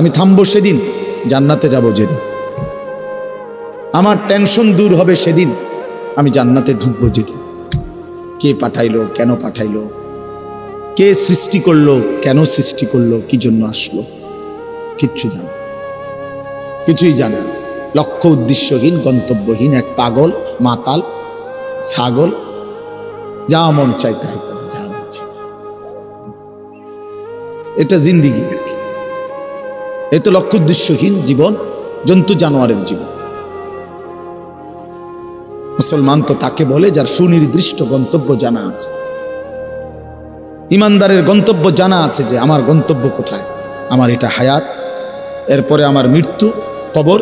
আমি থামবো সেদিন, জান্নাতে যাব যেদিন। আমার টেনশন দূর হবে সেদিন, আমি জান্নাতে ঢুকবো যেদিন। কে পাঠাইলো, কেন পাঠাইলো, কে সৃষ্টি করলো, কেন সৃষ্টি করলো, কি জন্য আসলো, কিচ্ছু জানে, কিছুই জানে না। লক্ষ্য উদ্দেশ্যহীন, গন্তব্যহীন এক পাগল, মাতাল, ছাগল, যা মন চাই তাই করে, যা মন চাই। এটা জিন্দিগি আর কি। এ তো লক্ষ্য উদ্দেশ্যহীন জীবন, জন্তু জানোয়ারের জীবন। মুসলমান তো তাকে বলে যার সুনির্দিষ্ট গন্তব্য জানা আছে। ইমানদারের গন্তব্য জানা আছে যে আমার গন্তব্য কোথায়, আমার এটা হায়াত, এরপরে আমার মৃত্যু, কবর,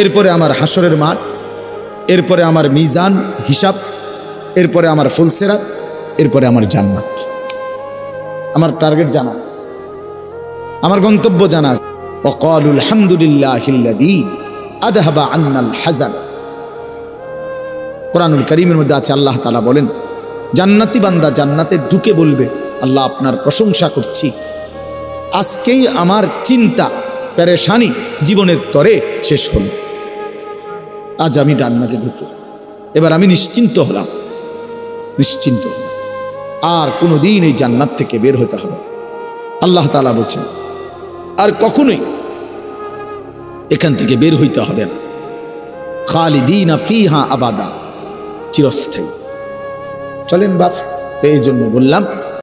এরপরে আমার হাসরের মাঠ, এরপরে আমার মিজান হিসাব, এরপরে আমার ফুলসেরাত, এরপরে আমার জান্নাত। আমার টার্গেট জানা আছে, আমার গন্তব্য জানা আছে। ওয়াকালু আলহামদুলিল্লাহিল্লাযী আযহাবা আন্নাল হাযান। কোরআনুল কারীমের মধ্যে আছে, আল্লাহ তাআলা বলেন জান্নাতি বান্দা জান্নাতে ঢুকে বলবে, আল্লাহ আপনার প্রশংসা করছি, আজকেই আমার চিন্তা পেরেশানি জীবনের তরে শেষ হলো। আজ আমি জান্নাতে ঢুকলাম, এবার আমি নিশ্চিন্ত হলাম, নিশ্চিন্ত হলাম, আর কোনোদিন এই জান্নাত থেকে বের হতে হবে। আল্লাহ তাআলা বলছেন আর কখনোই এখান থেকে বের হইতে হবে না। খালিদিনা ফিহা আবাদা, চিরস্থায়ী। চলেন বাপ, এই জন্য বললাম